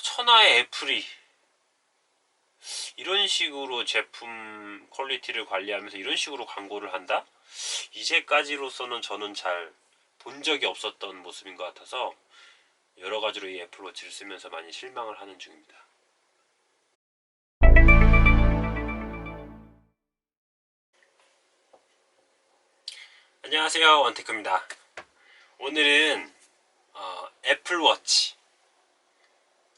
천하의 애플이 이런 식으로 제품 퀄리티를 관리하면서 이런 식으로 광고를 한다? 이제까지로서는 저는 잘 본 적이 없었던 모습인 것 같아서 여러 가지로 이 애플워치를 쓰면서 많이 실망을 하는 중입니다. 안녕하세요, 원테크입니다. 오늘은 애플워치,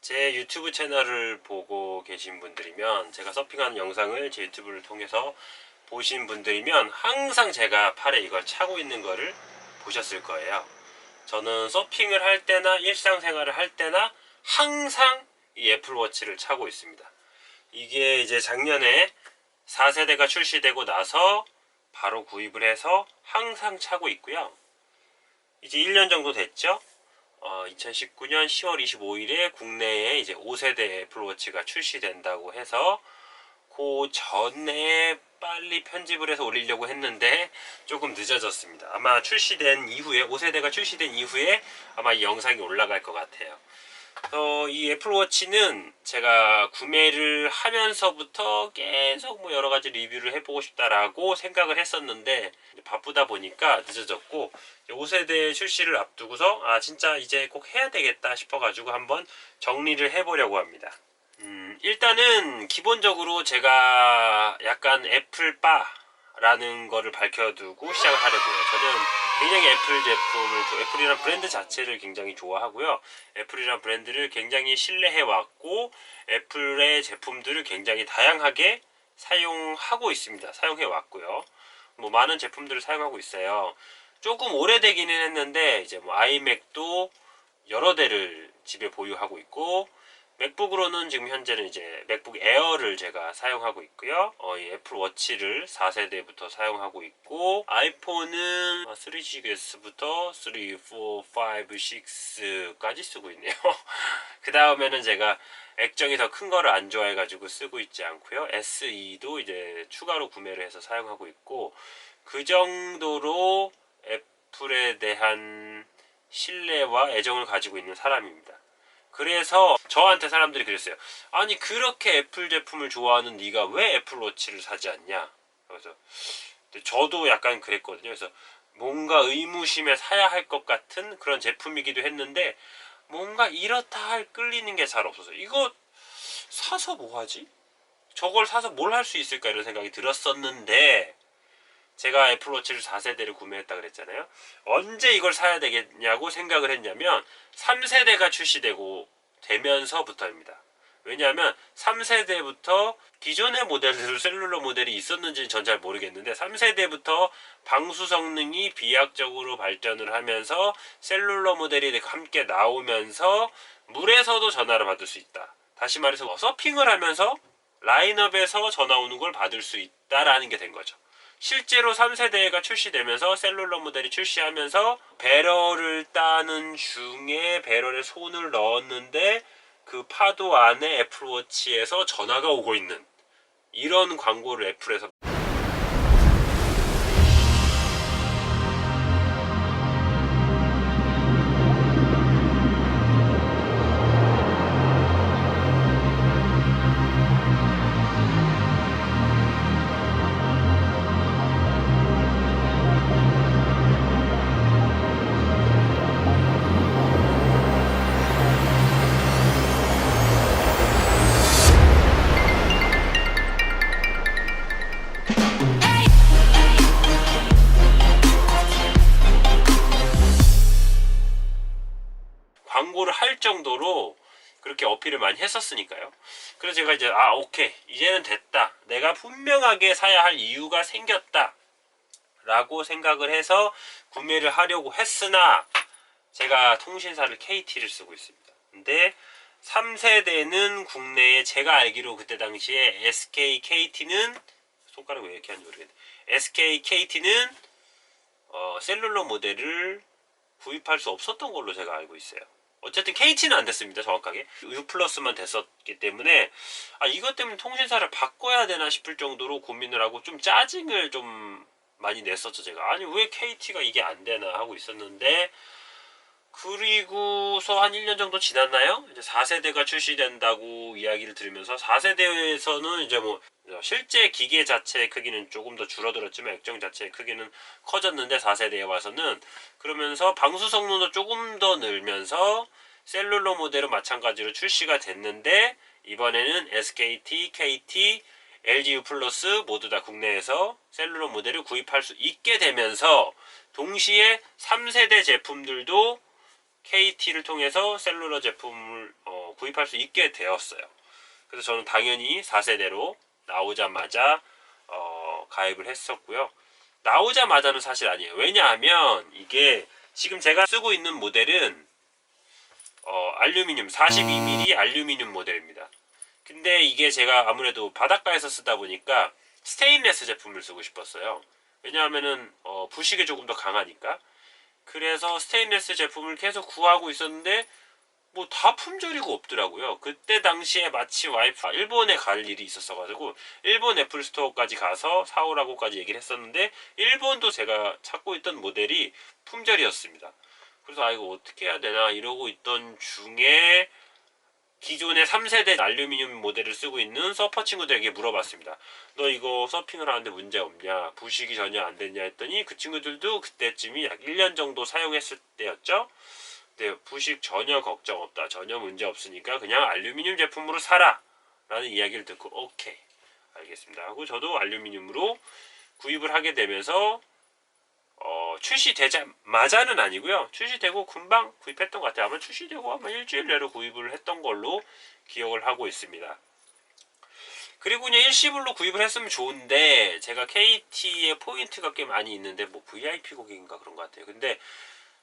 제 유튜브 채널을 보고 계신 분들이면, 제가 서핑하는 영상을 제 유튜브를 통해서 보신 분들이면 항상 제가 팔에 이걸 차고 있는 거를 보셨을 거예요. 저는 서핑을 할 때나 일상생활을 할 때나 항상 이 애플워치를 차고 있습니다. 이게 이제 작년에 4세대가 출시되고 나서 바로 구입을 해서 항상 차고 있고요. 이제 1년 정도 됐죠. 2019년 10월 25일에 국내에 이제 5세대 애플워치가 출시된다고 해서 그 전에 빨리 편집을 해서 올리려고 했는데 조금 늦어졌습니다. 아마 출시된 이후에 5세대가 출시된 이후에 아마 이 영상이 올라갈 것 같아요. 이 애플워치는 제가 구매를 하면서부터 계속 뭐 여러가지 리뷰를 해보고 싶다라고 생각을 했었는데 바쁘다 보니까 늦어졌고, 5세대 출시를 앞두고서 진짜 이제 꼭 해야 되겠다 싶어가지고 한번 정리를 해보려고 합니다. 일단은 기본적으로 제가 약간 애플바라는 거를 밝혀두고 시작을 하려고요. 저는 굉장히 애플 제품을, 애플이란 브랜드 자체를 굉장히 좋아하고요. 애플이란 브랜드를 굉장히 신뢰해왔고, 애플의 제품들을 굉장히 다양하게 사용하고 있습니다. 사용해왔고요. 뭐 많은 제품들을 사용하고 있어요. 조금 오래되기는 했는데, 이제 뭐 아이맥도 여러 대를 집에 보유하고 있고, 맥북으로는 지금 현재는 이제 맥북 에어를 제가 사용하고 있고요. 이 애플워치를 4세대부터 사용하고 있고, 아이폰은 3GS부터 3, 4, 5, 6까지 쓰고 있네요. 그 다음에는 제가 액정이 더 큰 거를 안 좋아해가지고 쓰고 있지 않고요. SE도 이제 추가로 구매를 해서 사용하고 있고, 그 정도로 애플에 대한 신뢰와 애정을 가지고 있는 사람입니다. 그래서 저한테 사람들이 그랬어요. 아니 그렇게 애플 제품을 좋아하는 네가 왜 애플워치를 사지 않냐. 그래서 저도 약간 그랬거든요. 그래서 뭔가 의무심에 사야 할 것 같은 그런 제품이기도 했는데, 뭔가 이렇다 할 끌리는 게 잘 없어서 이거 사서 뭐하지? 저걸 사서 뭘 할 수 있을까 이런 생각이 들었었는데, 제가 애플워치를 4세대를 구매했다 그랬잖아요. 언제 이걸 사야 되겠냐고 생각을 했냐면 3세대가 출시되고 되면서부터입니다. 왜냐하면 3세대부터 기존의 모델들, 셀룰러 모델이 있었는지는 전 잘 모르겠는데 3세대부터 방수 성능이 비약적으로 발전을 하면서 셀룰러 모델이 함께 나오면서 물에서도 전화를 받을 수 있다. 다시 말해서 서핑을 하면서 라인업에서 전화 오는 걸 받을 수 있다라는 게 된 거죠. 실제로 3세대가 출시되면서 셀룰러 모델이 출시하면서 배럴을 따는 중에 배럴에 손을 넣었는데 그 파도 안에 애플워치에서 전화가 오고 있는 이런 광고를 애플에서 광고를 할 정도로 그렇게 어필을 많이 했었으니까요. 그래서 제가 이제 오케이 이제는 됐다, 내가 분명하게 사야 할 이유가 생겼다 라고 생각을 해서 구매를 하려고 했으나, 제가 통신사를 KT를 쓰고 있습니다. 근데 3세대는 국내에 제가 알기로 그때 당시에 SK KT는, 손가락 왜 이렇게 하는지 모르겠네, SK KT는 셀룰러 모델을 구입할 수 없었던 걸로 제가 알고 있어요. 어쨌든 KT는 안 됐습니다. 정확하게 U 플러스만 됐었기 때문에 이것 때문에 통신사를 바꿔야 되나 싶을 정도로 고민을 하고 좀 짜증을 좀 많이 냈었죠. 제가 아니 왜 KT가 이게 안 되나 하고 있었는데, 그리고서 한 1년 정도 지났나요? 이제 4세대가 출시된다고 이야기를 들으면서 4세대에서는 이제 뭐 실제 기계 자체의 크기는 조금 더 줄어들었지만 액정 자체의 크기는 커졌는데 4세대에 와서는 그러면서 방수 성능도 조금 더 늘면서 셀룰러 모델은 마찬가지로 출시가 됐는데 이번에는 SKT, KT, LGU 플러스 모두 다 국내에서 셀룰러 모델을 구입할 수 있게 되면서 동시에 3세대 제품들도 KT를 통해서 셀룰러 제품을 구입할 수 있게 되었어요. 그래서 저는 당연히 4세대로 나오자마자 가입을 했었고요. 나오자마자는 사실 아니에요. 왜냐하면 이게 지금 제가 쓰고 있는 모델은 알루미늄 42mm 알루미늄 모델입니다. 근데 이게 제가 아무래도 바닷가에서 쓰다 보니까 스테인레스 제품을 쓰고 싶었어요. 왜냐하면은 부식이 조금 더 강하니까. 그래서 스테인레스 제품을 계속 구하고 있었는데 뭐 다 품절이고 없더라고요. 그때 당시에 마치 와이프가 일본에 갈 일이 있었어가지고 일본 애플 스토어까지 가서 사오라고까지 얘기를 했었는데 일본도 제가 찾고 있던 모델이 품절이었습니다. 그래서 이거 어떻게 해야 되나 이러고 있던 중에 기존의 3세대 알루미늄 모델을 쓰고 있는 서퍼 친구들에게 물어봤습니다. 너 이거 서핑을 하는데 문제 없냐? 부식이 전혀 안 됐냐 했더니 그 친구들도 그때쯤이 약 1년 정도 사용했을 때였죠. 네, 부식 전혀 걱정 없다. 전혀 문제 없으니까 그냥 알루미늄 제품으로 사라. 라는 이야기를 듣고 오케이 알겠습니다 하고 저도 알루미늄으로 구입을 하게 되면서 출시되자마자는 아니고요. 출시되고 금방 구입했던 것 같아요. 아마 출시되고 아마 일주일 내로 구입을 했던 걸로 기억을 하고 있습니다. 그리고 그냥 일시불로 구입을 했으면 좋은데 제가 KT에 포인트가 꽤 많이 있는데 뭐 VIP 고객인가 그런 것 같아요. 근데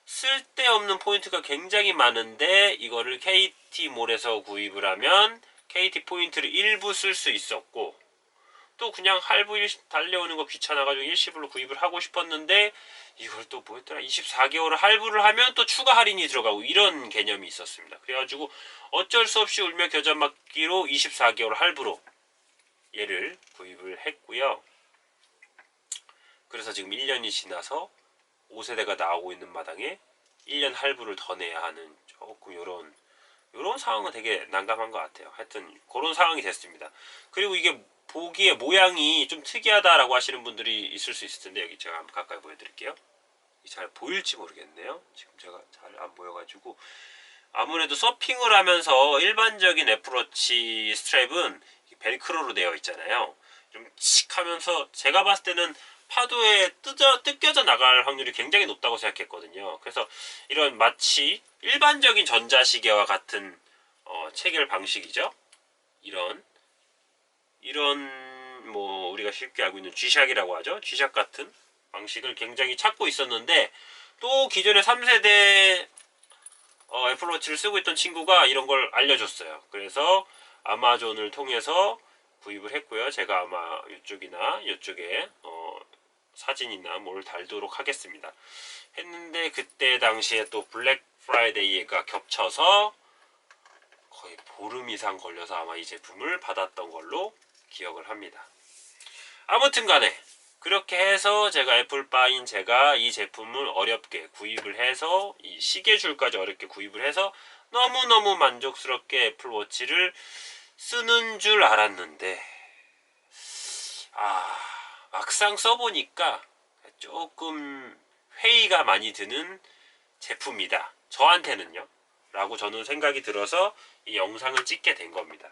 쓸데없는 포인트가 굉장히 많은데 이거를 KT몰에서 구입을 하면 KT 포인트를 일부 쓸 수 있었고 또 그냥 할부 달려오는 거 귀찮아가지고 일시불로 구입을 하고 싶었는데 이걸 또 뭐였더라 24개월 할부를 하면 또 추가 할인이 들어가고 이런 개념이 있었습니다. 그래가지고 어쩔 수 없이 울며 겨자 먹기로 24개월 할부로 얘를 구입을 했고요. 그래서 지금 1년이 지나서 5세대가 나오고 있는 마당에 1년 할부를 더 내야 하는 조금 요런 상황은 되게 난감한 것 같아요. 하여튼 그런 상황이 됐습니다. 그리고 이게 보기에 모양이 좀 특이하다라고 하시는 분들이 있을 수 있을 텐데 여기 제가 한번 가까이 보여드릴게요. 잘 보일지 모르겠네요. 지금 제가 잘 안 보여가지고 아무래도 서핑을 하면서 일반적인 애플워치 스트랩은 벨크로로 되어 있잖아요. 좀 칙 하면서 제가 봤을 때는 파도에 뜯겨져 나갈 확률이 굉장히 높다고 생각했거든요. 그래서 이런 마치 일반적인 전자시계와 같은 체결 방식이죠. 이런 뭐 우리가 쉽게 알고 있는 G샥이라고 하죠. G샥 같은 방식을 굉장히 찾고 있었는데 또 기존의 3세대 애플워치를 쓰고 있던 친구가 이런 걸 알려줬어요. 그래서 아마존을 통해서 구입을 했고요. 제가 아마 이쪽이나 이쪽에 사진이나 뭘 달도록 하겠습니다. 했는데 그때 당시에 또 블랙 프라이데이가 겹쳐서 거의 보름 이상 걸려서 아마 이 제품을 받았던 걸로 기억을 합니다. 아무튼 간에 그렇게 해서 제가 애플바인 제가 이 제품을 어렵게 구입을 해서 이 시계줄까지 어렵게 구입을 해서 너무너무 만족스럽게 애플워치를 쓰는 줄 알았는데 막상 써보니까 조금 회의가 많이 드는 제품이다. 저한테는요. 라고 저는 생각이 들어서 이 영상을 찍게 된 겁니다.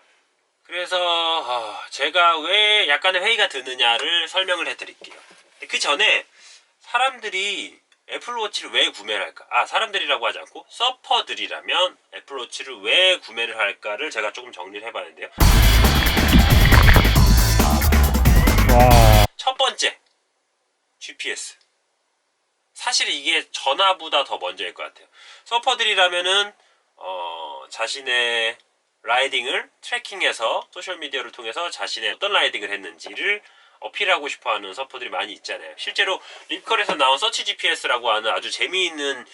그래서 제가 왜 약간의 회의가 드느냐를 설명을 해드릴게요. 그 전에 사람들이 애플워치를 왜 구매를 할까? 사람들이라고 하지 않고 서퍼들이라면 애플워치를 왜 구매를 할까를 제가 조금 정리를 해봤는데요. 첫 번째, GPS. 사실 이게 전화보다 더 먼저일 것 같아요. 서퍼들이라면은 자신의 라이딩을 트래킹해서 소셜미디어를 통해서 자신의 어떤 라이딩을 했는지를 어필하고 싶어하는 서퍼들이 많이 있잖아요. 실제로 립컬에서 나온 서치 GPS라고 하는 아주 재미있는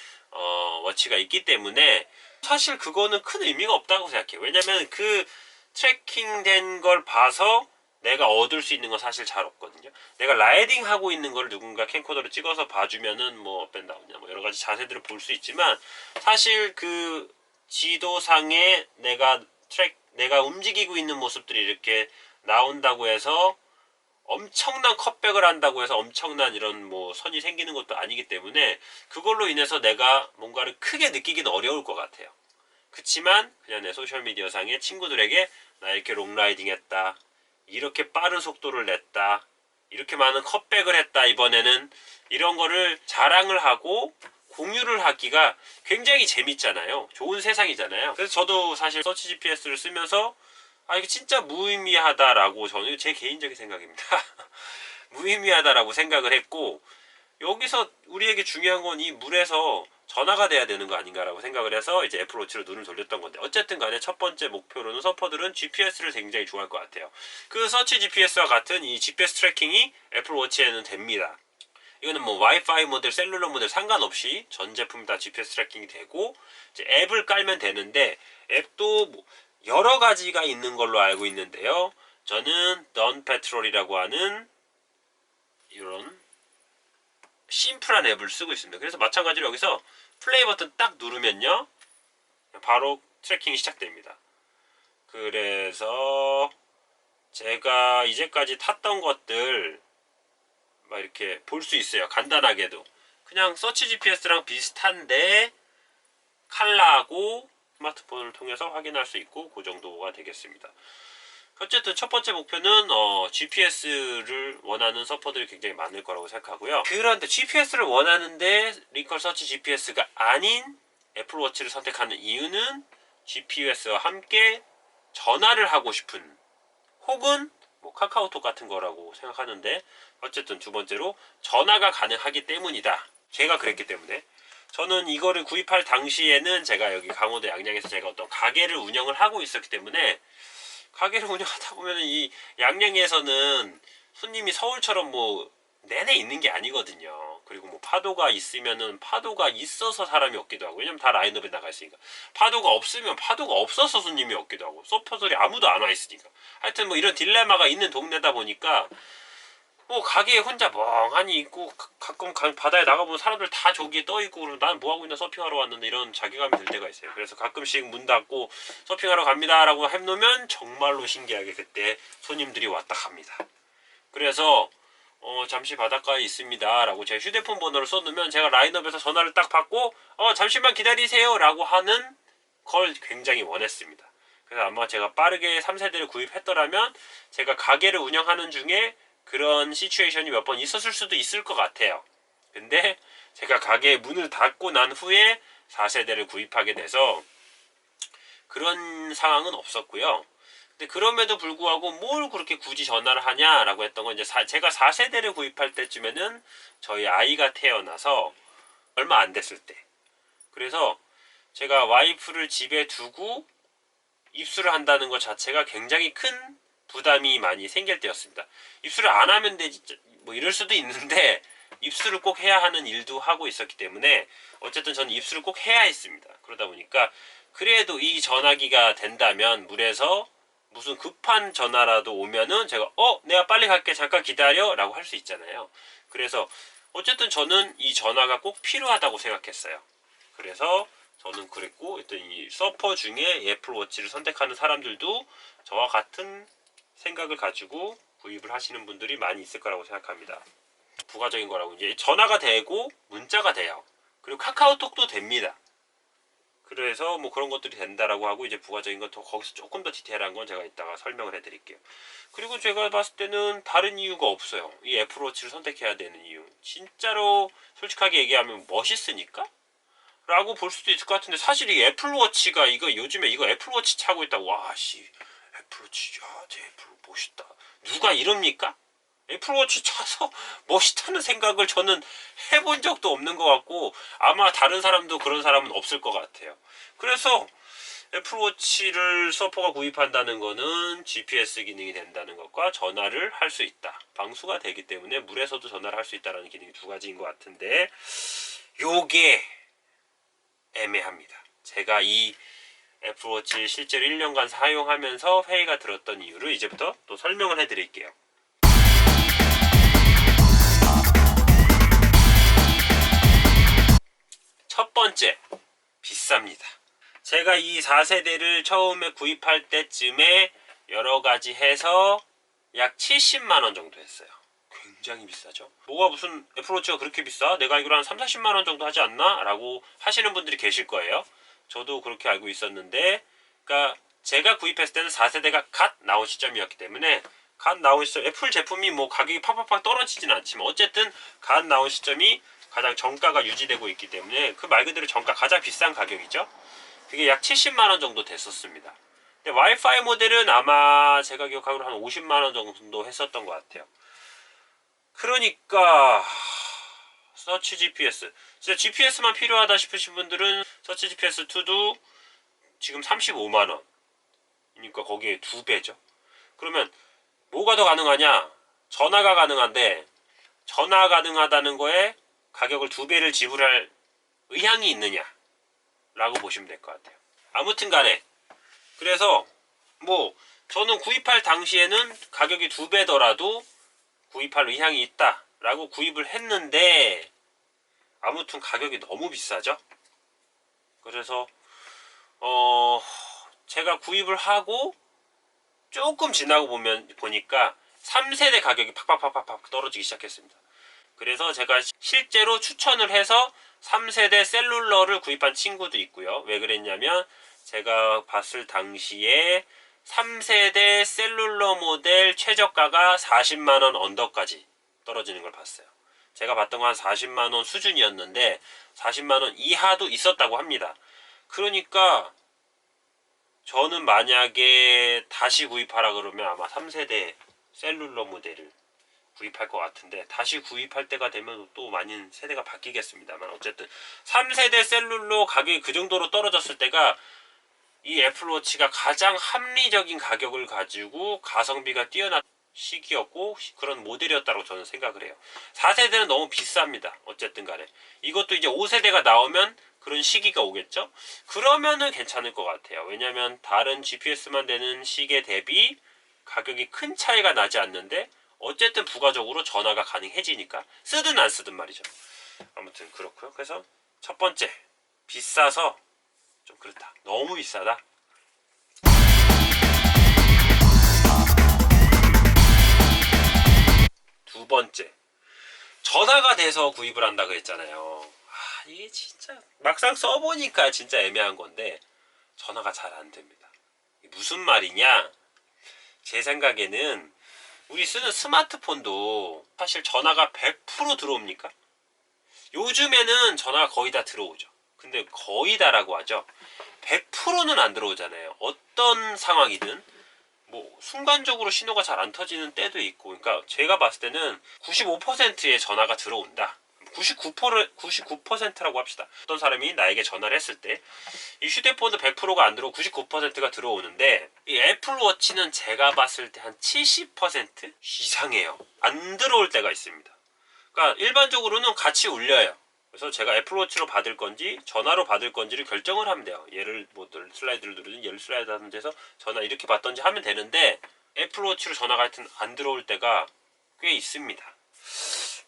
워치가 있기 때문에 사실 그거는 큰 의미가 없다고 생각해요. 왜냐면 그 트래킹된 걸 봐서 내가 얻을 수 있는 건 사실 잘 없거든요. 내가 라이딩 하고 있는 걸 누군가 캠코더로 찍어서 봐주면은 뭐 업앤다운이나 뭐 여러 가지 자세들을 볼 수 있지만, 사실 그 지도상에 내가 움직이고 있는 모습들이 이렇게 나온다고 해서 엄청난 컷백을 한다고 해서 엄청난 이런 뭐 선이 생기는 것도 아니기 때문에, 그걸로 인해서 내가 뭔가를 크게 느끼기는 어려울 것 같아요. 그치만 그냥 내 소셜미디어상에 친구들에게 나 이렇게 롱라이딩 했다, 이렇게 빠른 속도를 냈다, 이렇게 많은 컷백을 했다 이번에는, 이런 거를 자랑을 하고 공유를 하기가 굉장히 재밌잖아요. 좋은 세상이잖아요. 그래서 저도 사실 서치 GPS를 쓰면서 이게 진짜 무의미하다라고, 저는 제 개인적인 생각입니다. 무의미하다라고 생각을 했고, 여기서 우리에게 중요한 건 이 물에서 전화가 돼야 되는 거 아닌가라고 생각을 해서 이제 애플워치로 눈을 돌렸던 건데, 어쨌든 간에 첫 번째 목표로는 서퍼들은 GPS를 굉장히 좋아할 것 같아요. 그 서치 GPS와 같은 이 GPS 트래킹이 애플워치에는 됩니다. 이거는 뭐 와이파이 모델, 셀룰러 모델 상관없이 전 제품 다 GPS 트래킹이 되고, 이제 앱을 깔면 되는데, 앱도 뭐 여러 가지가 있는 걸로 알고 있는데요. 저는 넌 페트롤이라고 하는 이런 심플한 앱을 쓰고 있습니다. 그래서 마찬가지로 여기서 플레이 버튼 딱 누르면요, 바로 트래킹이 시작됩니다. 그래서 제가 이제까지 탔던 것들 막 이렇게 볼 수 있어요. 간단하게도 그냥 서치 GPS랑 비슷한데 칼라하고 스마트폰을 통해서 확인할 수 있고, 그 정도가 되겠습니다. 어쨌든 첫 번째 목표는 GPS를 원하는 서퍼들이 굉장히 많을 거라고 생각하고요. 그런데 GPS를 원하는데 리컬 서치 GPS가 아닌 애플워치를 선택하는 이유는 GPS와 함께 전화를 하고 싶은, 혹은 뭐 카카오톡 같은 거라고 생각하는데, 어쨌든 두 번째로 전화가 가능하기 때문이다. 제가 그랬기 때문에. 저는 이거를 구입할 당시에는 제가 여기 강원도 양양에서 제가 어떤 가게를 운영을 하고 있었기 때문에, 가게를 운영하다 보면 이 양양에서는 손님이 서울처럼 뭐 내내 있는 게 아니거든요. 그리고 뭐 파도가 있으면은 파도가 있어서 사람이 없기도 하고, 왜냐면 다 라인업에 나가 있으니까. 파도가 없으면 파도가 없어서 손님이 없기도 하고, 서퍼들이 아무도 안 와 있으니까. 하여튼 뭐 이런 딜레마가 있는 동네다 보니까, 뭐 가게에 혼자 멍하니 있고, 가끔 바다에 나가보면 사람들 다 저기에 떠있고, 그러면 난 뭐하고 있나, 서핑하러 왔는데, 이런 자괴감이 들 때가 있어요. 그래서 가끔씩 문 닫고 서핑하러 갑니다 라고 해놓으면 정말로 신기하게 그때 손님들이 왔다 갑니다. 그래서 잠시 바닷가에 있습니다 라고 제 휴대폰 번호를 써놓으면, 제가 라인업에서 전화를 딱 받고 잠시만 기다리세요 라고 하는 걸 굉장히 원했습니다. 그래서 아마 제가 빠르게 3세대를 구입했더라면 제가 가게를 운영하는 중에 그런 시츄에이션이 몇 번 있었을 수도 있을 것 같아요. 근데 제가 가게 문을 닫고 난 후에 4세대를 구입하게 돼서 그런 상황은 없었고요. 근데 그럼에도 불구하고 뭘 그렇게 굳이 전화를 하냐라고 했던 건, 이제 제가 4세대를 구입할 때쯤에는 저희 아이가 태어나서 얼마 안 됐을 때, 그래서 제가 와이프를 집에 두고 입수를 한다는 것 자체가 굉장히 큰 부담이 많이 생길 때였습니다. 입수를 안 하면 되지 뭐 이럴 수도 있는데, 입수를 꼭 해야 하는 일도 하고 있었기 때문에 어쨌든 저는 입수를 꼭 해야 했습니다. 그러다 보니까 그래도 이 전화기가 된다면, 물에서 무슨 급한 전화라도 오면은 제가 내가 빨리 갈게, 잠깐 기다려 라고 할 수 있잖아요. 그래서 어쨌든 저는 이 전화가 꼭 필요하다고 생각했어요. 그래서 저는 그랬고, 일단 이 서퍼 중에 애플워치를 선택하는 사람들도 저와 같은 생각을 가지고 구입을 하시는 분들이 많이 있을 거라고 생각합니다. 부가적인 거라고, 이제 전화가 되고 문자가 돼요. 그리고 카카오톡도 됩니다. 그래서 뭐 그런 것들이 된다라고 하고, 이제 부가적인 건 더 거기서 조금 더 디테일한 건 제가 이따가 설명을 해드릴게요. 그리고 제가 봤을 때는 다른 이유가 없어요. 이 애플워치를 선택해야 되는 이유, 진짜로 솔직하게 얘기하면 멋있으니까? 라고 볼 수도 있을 것 같은데, 사실 이 애플워치가 요즘에 이거 애플워치 차고 있다, 와씨 애플워치, 제 애플 멋있다, 누가 이럽니까? 애플워치 차서 멋있다는 생각을 저는 해본 적도 없는 것 같고, 아마 다른 사람도 그런 사람은 없을 것 같아요. 그래서 애플워치를 서퍼가 구입한다는 거는 GPS 기능이 된다는 것과 전화를 할 수 있다, 방수가 되기 때문에 물에서도 전화를 할 수 있다는 기능이 두 가지인 것 같은데, 요게 애매합니다. 제가 이 애플워치 실제로 1년간 사용하면서 회의가 들었던 이유를 이제부터 또 설명을 해드릴게요. 첫 번째, 비쌉니다. 제가 이 4세대를 처음에 구입할 때쯤에 여러가지 해서 약 70만원 정도 했어요. 굉장히 비싸죠. 뭐가 무슨 애플워치가 그렇게 비싸? 내가 알기로 한 30~40만원 정도 하지 않나? 라고 하시는 분들이 계실 거예요. 저도 그렇게 알고 있었는데, 그러니까 제가 구입했을 때는 4세대가 갓 나온 시점이었기 때문에, 갓 나온 시점, 애플 제품이 뭐 가격이 팍팍팍 떨어지진 않지만 어쨌든 갓 나온 시점이 가장 정가가 유지되고 있기 때문에 그 말 그대로 정가 가장 비싼 가격이죠. 그게 약 70만원 정도 됐었습니다. 근데 와이파이 모델은 아마 제가 기억하기로 한 50만원 정도 했었던 것 같아요. 그러니까 서치 GPS, 진짜 GPS만 필요하다 싶으신 분들은 서치 GPS 2도 지금 35만원, 그러니까 거기에 2배죠. 그러면 뭐가 더 가능하냐? 전화가 가능한데, 전화 가능하다는 거에 가격을 2배를 지불할 의향이 있느냐 라고 보시면 될 것 같아요. 아무튼 간에 그래서 뭐 저는 구입할 당시에는 가격이 2배더라도 구입할 의향이 있다 라고 구입을 했는데, 아무튼 가격이 너무 비싸죠. 그래서 제가 구입을 하고 조금 지나고 보니까 3세대 가격이 팍팍팍팍 떨어지기 시작했습니다. 그래서 제가 실제로 추천을 해서 3세대 셀룰러를 구입한 친구도 있고요. 왜 그랬냐면 제가 봤을 당시에 3세대 셀룰러 모델 최저가가 40만원 언더까지 떨어지는 걸 봤어요. 제가 봤던 건 한 40만원 수준이었는데 40만원 이하도 있었다고 합니다. 그러니까 저는 만약에 다시 구입하라 그러면 아마 3세대 셀룰러 모델을 구입할 것 같은데, 다시 구입할 때가 되면 또 많은 세대가 바뀌겠습니다만 어쨌든 3세대 셀룰러 가격이 그 정도로 떨어졌을 때가 이 애플워치가 가장 합리적인 가격을 가지고 가성비가 뛰어난 시기였고 그런 모델이었다고 저는 생각을 해요. 4세대는 너무 비쌉니다. 어쨌든 간에 이것도 이제 5세대가 나오면 그런 시기가 오겠죠. 그러면은 괜찮을 것 같아요. 왜냐면 다른 GPS만 되는 시계 대비 가격이 큰 차이가 나지 않는데 어쨌든 부가적으로 전화가 가능해지니까, 쓰든 안 쓰든 말이죠. 아무튼 그렇고요. 그래서 첫 번째, 비싸서 좀 그렇다. 너무 비싸다. 두 번째, 전화가 돼서 구입을 한다 그랬잖아요. 이게 진짜 막상 써보니까 진짜 애매한 건데 전화가 잘 안 됩니다. 무슨 말이냐? 제 생각에는 우리 쓰는 스마트폰도 사실 전화가 100% 들어옵니까? 요즘에는 전화가 거의 다 들어오죠. 근데 거의 다라고 하죠. 100%는 안 들어오잖아요. 어떤 상황이든 뭐 순간적으로 신호가 잘 안 터지는 때도 있고, 그러니까 제가 봤을 때는 95%의 전화가 들어온다. 99%라고 합시다. 어떤 사람이 나에게 전화를 했을 때 이 휴대폰도 100%가 안 들어오고 99%가 들어오는데, 이 애플워치는 제가 봤을 때 한 70% 이상해요. 안 들어올 때가 있습니다. 그러니까 일반적으로는 같이 울려요. 그래서 제가 애플워치로 받을 건지 전화로 받을 건지를 결정을 하면 돼요. 얘를 뭐 슬라이드를 누르든 얘를 슬라이드 하는 데서 전화 이렇게 받던지 하면 되는데, 애플워치로 전화가 하여튼 안 들어올 때가 꽤 있습니다.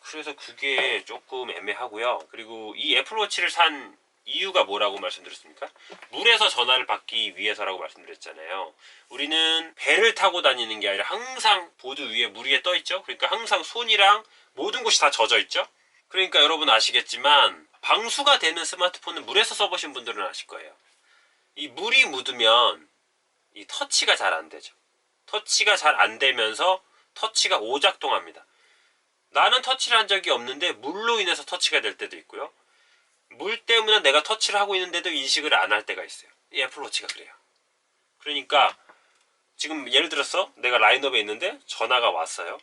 그래서 그게 조금 애매하고요. 그리고 이 애플워치를 산 이유가 뭐라고 말씀드렸습니까? 물에서 전화를 받기 위해서라고 말씀드렸잖아요. 우리는 배를 타고 다니는 게 아니라 항상 보드 위에 물 위에 떠 있죠. 그러니까 항상 손이랑 모든 곳이 다 젖어 있죠. 그러니까 여러분 아시겠지만 방수가 되는 스마트폰은 물에서 써보신 분들은 아실 거예요. 이 물이 묻으면 이 터치가 잘 안 되죠. 터치가 잘 안 되면서 터치가 오작동합니다. 나는 터치를 한 적이 없는데 물로 인해서 터치가 될 때도 있고요. 물 때문에 내가 터치를 하고 있는데도 인식을 안 할 때가 있어요. 이 애플워치가 그래요. 그러니까 지금 예를 들어서 내가 라인업에 있는데 전화가 왔어요.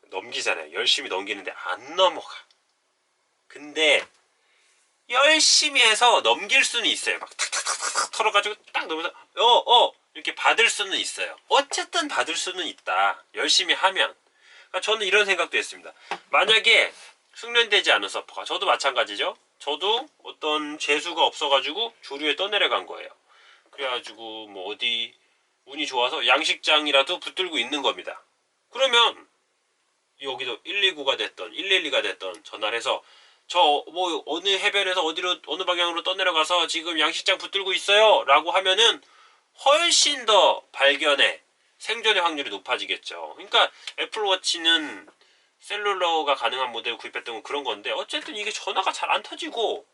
넘기잖아요. 열심히 넘기는데 안 넘어가. 근데 열심히 해서 넘길 수는 있어요. 막 탁탁탁탁 털어가지고 딱 넘어서 이렇게 받을 수는 있어요. 어쨌든 받을 수는 있다. 열심히 하면. 그러니까 저는 이런 생각도 했습니다. 만약에 숙련되지 않은 서퍼가, 저도 마찬가지죠. 저도 어떤 재수가 없어가지고 조류에 떠내려간 거예요. 그래가지고 뭐 어디 운이 좋아서 양식장이라도 붙들고 있는 겁니다. 그러면 여기도 129가 됐던 112가 됐던 전화를 해서 저 뭐 어느 해변에서 어디로 어느 방향으로 떠내려가서 지금 양식장 붙들고 있어요 라고 하면은 훨씬 더 발견에 생존의 확률이 높아지겠죠. 그러니까 애플워치는 셀룰러가 가능한 모델을 구입했던 건 그런 건데, 어쨌든 이게 전화가 잘 안 터지고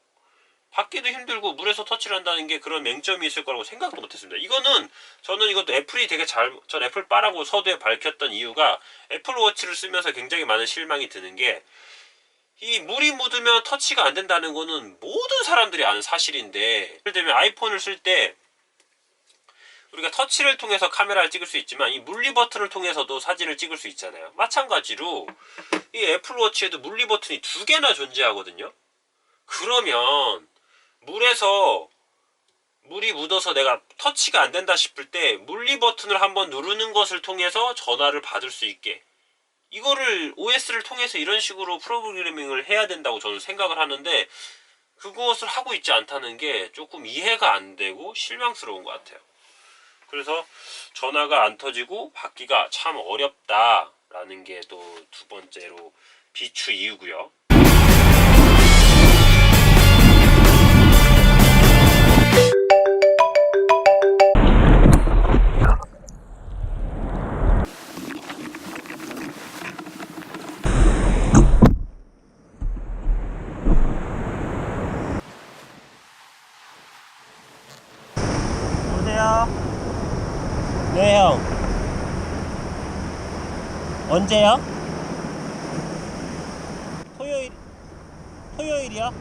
받기도 힘들고 물에서 터치를 한다는 게 그런 맹점이 있을 거라고 생각도 못했습니다. 이거는 저는 이것도 애플이 되게 전 애플 빠라고 서두에 밝혔던 이유가 애플워치를 쓰면서 굉장히 많은 실망이 드는 게, 이 물이 묻으면 터치가 안 된다는 거는 모든 사람들이 아는 사실인데, 예를 들면 아이폰을 쓸 때 우리가 터치를 통해서 카메라를 찍을 수 있지만 이 물리 버튼을 통해서도 사진을 찍을 수 있잖아요. 마찬가지로 이 애플워치에도 물리 버튼이 2개나 존재하거든요. 그러면 물에서 물이 묻어서 내가 터치가 안 된다 싶을 때 물리 버튼을 한번 누르는 것을 통해서 전화를 받을 수 있게, 이거를 OS를 통해서 이런 식으로 프로그래밍을 해야 된다고 저는 생각을 하는데, 그것을 하고 있지 않다는 게 조금 이해가 안 되고 실망스러운 것 같아요. 그래서 전화가 안 터지고 받기가 참 어렵다라는 게 또 두 번째로 비추 이유고요. 여보세요? 네, 형. 언제요? 토요일이요?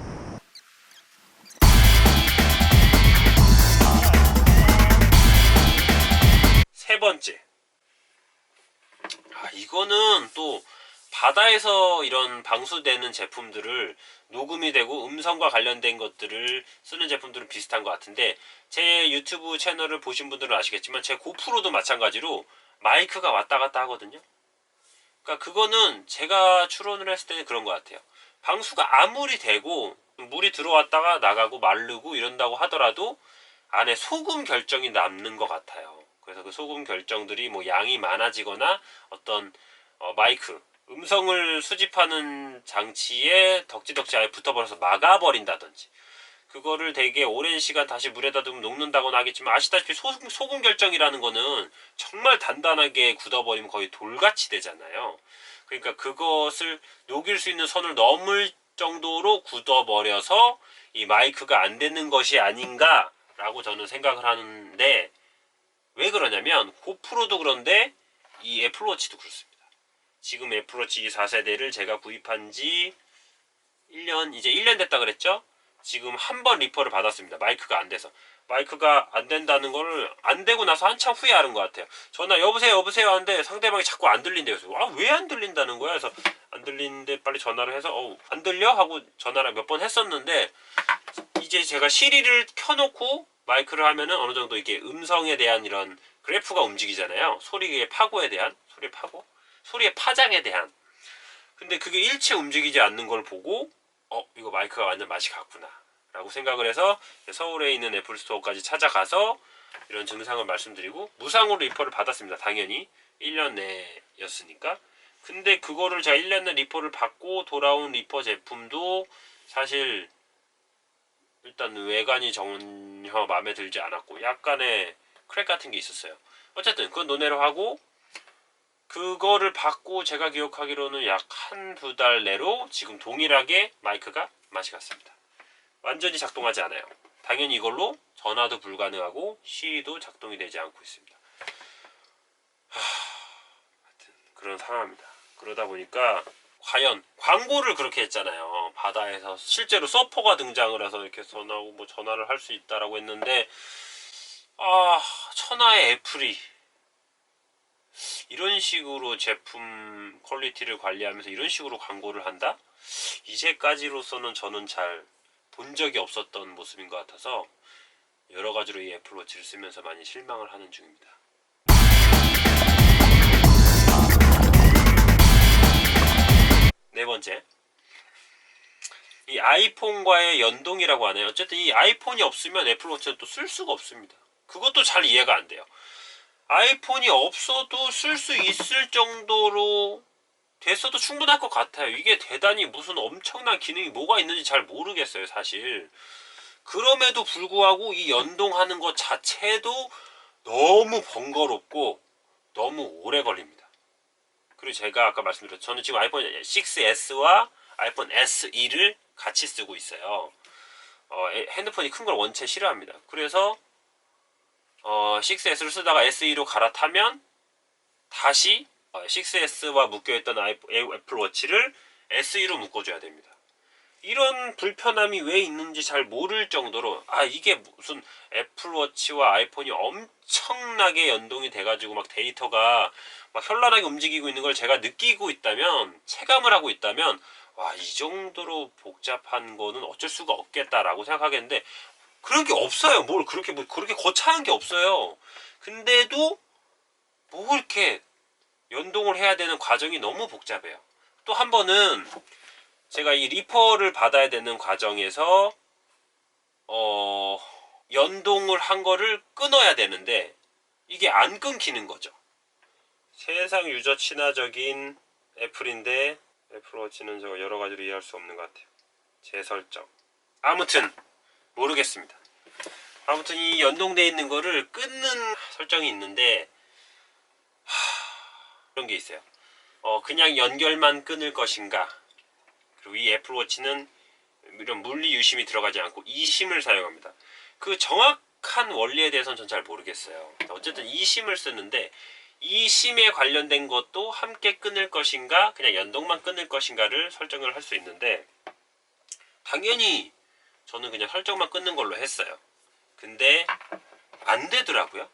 세 번째. 이거는 또 바다에서 이런 방수되는 제품들을 녹음이 되고 음성과 관련된 것들을 쓰는 제품들은 비슷한 것 같은데, 제 유튜브 채널을 보신 분들은 아시겠지만 제 고프로도 마찬가지로 마이크가 왔다 갔다 하거든요. 그러니까 그거는 제가 추론을 했을 때는 그런 것 같아요. 방수가 아무리 되고 물이 들어왔다가 나가고 마르고 이런다고 하더라도 안에 소금 결정이 남는 것 같아요. 그래서 그 소금 결정들이 뭐 양이 많아지거나 어떤 마이크, 음성을 수집하는 장치에 덕지덕지 아예 붙어버려서 막아버린다든지, 그거를 되게 오랜 시간 다시 물에다 두면 녹는다거나 하겠지만, 아시다시피 소금 결정이라는 거는 정말 단단하게 굳어버리면 거의 돌같이 되잖아요. 그러니까 그것을 녹일 수 있는 선을 넘을 정도로 굳어버려서 이 마이크가 안 되는 것이 아닌가라고 저는 생각을 하는데, 왜 그러냐면 고프로도 그런데 이 애플워치도 그렇습니다. 지금 애플워치 4세대를 제가 구입한 지 1년, 이제 1년 됐다 그랬죠? 지금 한 번 리퍼를 받았습니다. 마이크가 안 돼서. 마이크가 안 된다는 거를 안 되고 나서 한참 후에 아는 것 같아요. 전화 여보세요 하는데 상대방이 자꾸 안 들린대요. 그래서 왜 안 들린다는 거야? 그래서 안 들리는데 빨리 전화를 해서 안 들려? 하고 전화를 몇 번 했었는데, 이제 제가 시리를 켜놓고 마이크를 하면은 어느 정도 이게 음성에 대한 이런 그래프가 움직이잖아요. 소리의 파고에 대한, 소리의 파장에 대한. 근데 그게 일체 움직이지 않는 걸 보고 이거 마이크가 완전 맛이 갔구나 라고 생각을 해서 서울에 있는 애플스토어까지 찾아가서 이런 증상을 말씀드리고 무상으로 리퍼를 받았습니다. 당연히 1년 내였으니까. 근데 그거를 제가 1년 내 리퍼를 받고 돌아온 리퍼 제품도 사실 일단 외관이 전혀 마음에 들지 않았고 약간의 크랙 같은 게 있었어요. 어쨌든 그건 논외로 하고, 그거를 받고 제가 기억하기로는 약 한두 달 내로 지금 동일하게 마이크가 맛이 갔습니다. 완전히 작동하지 않아요. 당연히 이걸로 전화도 불가능하고 시리도 작동이 되지 않고 있습니다. 하여튼 그런 상황입니다. 그러다 보니까 과연 광고를 그렇게 했잖아요. 바다에서 실제로 서퍼가 등장을 해서 이렇게 전화하고 뭐 전화를 할 수 있다라고 했는데, 천하의 애플이 이런 식으로 제품 퀄리티를 관리하면서 이런 식으로 광고를 한다? 이제까지로서는 저는 잘 본 적이 없었던 모습인 것 같아서 여러 가지로 이 애플워치를 쓰면서 많이 실망을 하는 중입니다. 네 번째, 이 아이폰과의 연동이라고 하네요. 어쨌든 이 아이폰이 없으면 애플워치는 또 쓸 수가 없습니다. 그것도 잘 이해가 안 돼요. 아이폰이 없어도 쓸 수 있을 정도로 됐어도 충분할 것 같아요. 이게 대단히 무슨 엄청난 기능이 뭐가 있는지 잘 모르겠어요, 사실. 그럼에도 불구하고 이 연동하는 것 자체도 너무 번거롭고 너무 오래 걸립니다. 그리고 제가 아까 말씀드렸죠. 저는 지금 아이폰 6s와 아이폰 SE를 같이 쓰고 있어요. 핸드폰이 큰 걸 원체 싫어합니다. 그래서 6s를 쓰다가 SE로 갈아타면 다시 6s와 묶여있던 애플워치를 SE로 묶어줘야 됩니다. 이런 불편함이 왜 있는지 잘 모를 정도로 이게 무슨 애플워치와 아이폰이 엄청나게 연동이 돼가지고 막 데이터가 막 현란하게 움직이고 있는 걸 제가 느끼고 있다면, 체감을 하고 있다면 이 정도로 복잡한 거는 어쩔 수가 없겠다라고 생각하겠는데 그런 게 없어요. 그렇게 거창한 게 없어요. 근데도 뭐 이렇게 연동을 해야 되는 과정이 너무 복잡해요. 또 한 번은 제가 이 리퍼를 받아야 되는 과정에서 연동을 한 거를 끊어야 되는데 이게 안 끊기는 거죠. 세상 유저 친화적인 애플인데 애플워치는 저 여러 가지로 이해할 수 없는 것 같아요. 재설정. 아무튼 모르겠습니다. 아무튼 이 연동되어 있는 거를 끊는 설정이 있는데 그런 게 있어요. 그냥 연결만 끊을 것인가, 그리고 이 애플워치는 이런 물리 유심이 들어가지 않고 e심을 사용합니다. 그 정확한 원리에 대해서는 전 잘 모르겠어요. 어쨌든 e심을 쓰는데 e심에 관련된 것도 함께 끊을 것인가 그냥 연동만 끊을 것인가를 설정을 할 수 있는데 당연히 저는 그냥 설정만 끊는 걸로 했어요. 근데 안 되더라고요.